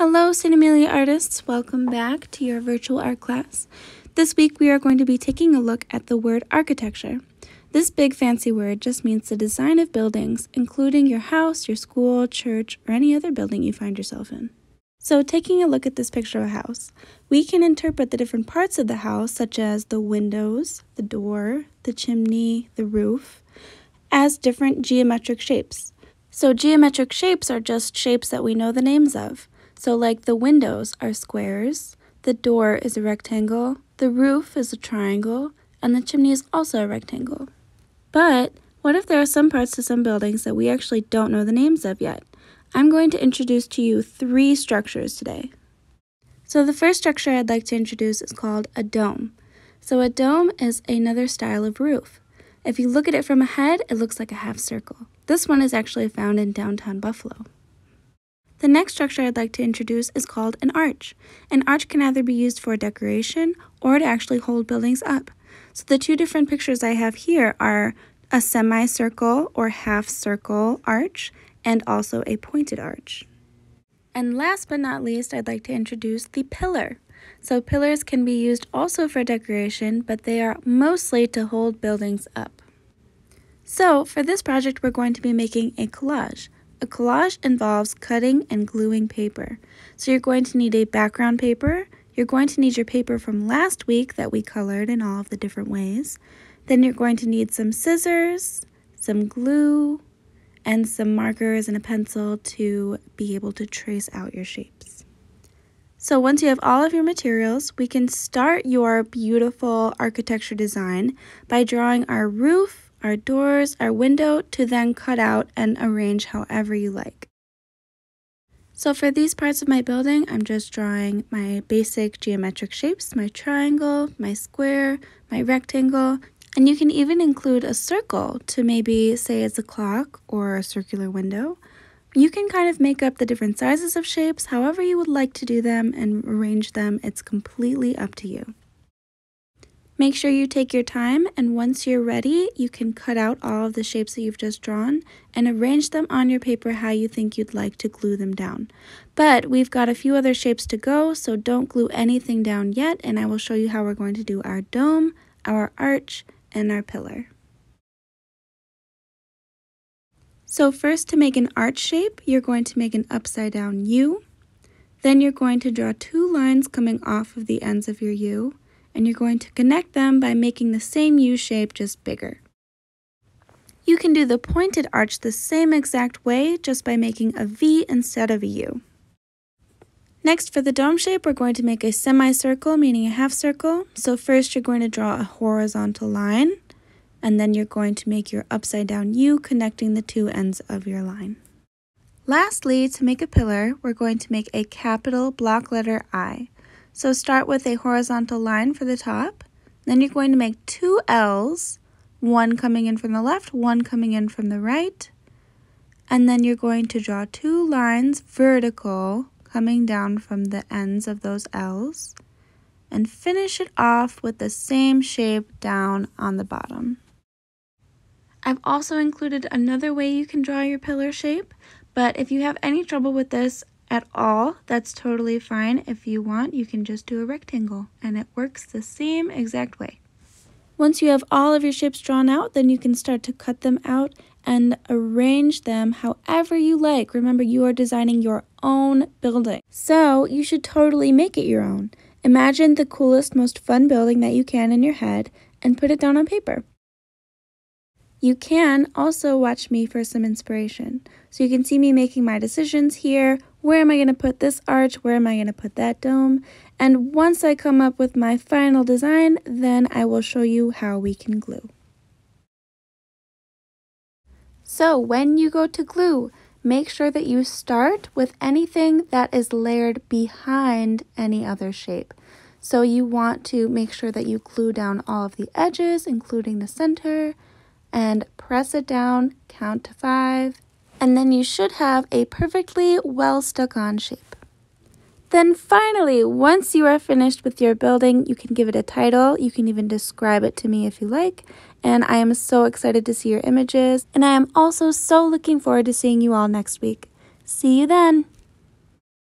Hello, St. Amelia artists. Welcome back to your virtual art class. This week we are going to be taking a look at the word architecture. This big fancy word just means the design of buildings, including your house, your school, church, or any other building you find yourself in. So taking a look at this picture of a house, we can interpret the different parts of the house, such as the windows, the door, the chimney, the roof, as different geometric shapes. So geometric shapes are just shapes that we know the names of. So like the windows are squares, the door is a rectangle, the roof is a triangle, and the chimney is also a rectangle. But what if there are some parts to some buildings that we actually don't know the names of yet? I'm going to introduce to you 3 structures today. So the first structure I'd like to introduce is called a dome. So a dome is another style of roof. If you look at it from ahead, it looks like a half circle. This one is actually found in downtown Buffalo. The next structure I'd like to introduce is called an arch. An arch can either be used for decoration or to actually hold buildings up. So the 2 different pictures I have here are a semicircle or half circle arch and also a pointed arch. And last but not least, I'd like to introduce the pillar. So pillars can be used also for decoration, but they are mostly to hold buildings up. So for this project, we're going to be making a collage. A collage involves cutting and gluing paper. So you're going to need a background paper. You're going to need your paper from last week that we colored in all of the different ways. Then you're going to need some scissors, some glue, and some markers and a pencil to be able to trace out your shapes. So once you have all of your materials, we can start your beautiful architecture design by drawing our roof, our doors, our window, to then cut out and arrange however you like. So for these parts of my building, I'm just drawing my basic geometric shapes, my triangle, my square, my rectangle, and you can even include a circle to maybe say it's a clock or a circular window. You can kind of make up the different sizes of shapes however you would like to do them and arrange them. It's completely up to you. Make sure you take your time, and once you're ready, you can cut out all of the shapes that you've just drawn and arrange them on your paper how you think you'd like to glue them down. But we've got a few other shapes to go, so don't glue anything down yet, and I will show you how we're going to do our dome, our arch, and our pillar. So first, to make an arch shape, you're going to make an upside down U. Then you're going to draw 2 lines coming off of the ends of your U, and you're going to connect them by making the same U shape just bigger. You can do the pointed arch the same exact way just by making a V instead of a U. Next, for the dome shape, we're going to make a semicircle, meaning a half circle. So first you're going to draw a horizontal line, and then you're going to make your upside down U connecting the 2 ends of your line. Lastly, to make a pillar, we're going to make a capital block letter I. So start with a horizontal line for the top, then you're going to make 2 L's, one coming in from the left, one coming in from the right, and then you're going to draw 2 lines vertical coming down from the ends of those L's, and finish it off with the same shape down on the bottom. I've also included another way you can draw your pillar shape, but if you have any trouble with this at all, that's totally fine. If you want, you can just do a rectangle, and it works the same exact way. Once you have all of your shapes drawn out, then you can start to cut them out and arrange them however you like. Remember, you are designing your own building, so you should totally make it your own. Imagine the coolest, most fun building that you can in your head and put it down on paper. You can also watch me for some inspiration. So you can see me making my decisions here. Where am I going to put this arch? Where am I going to put that dome? And once I come up with my final design, then I will show you how we can glue. So when you go to glue, make sure that you start with anything that is layered behind any other shape. So you want to make sure that you glue down all of the edges, including the center, and press it down, count to 5, and then you should have a perfectly well stuck on shape. Then finally, once you are finished with your building, you can give it a title. You can even describe it to me if you like. And I am so excited to see your images. And I am also so looking forward to seeing you all next week. See you then.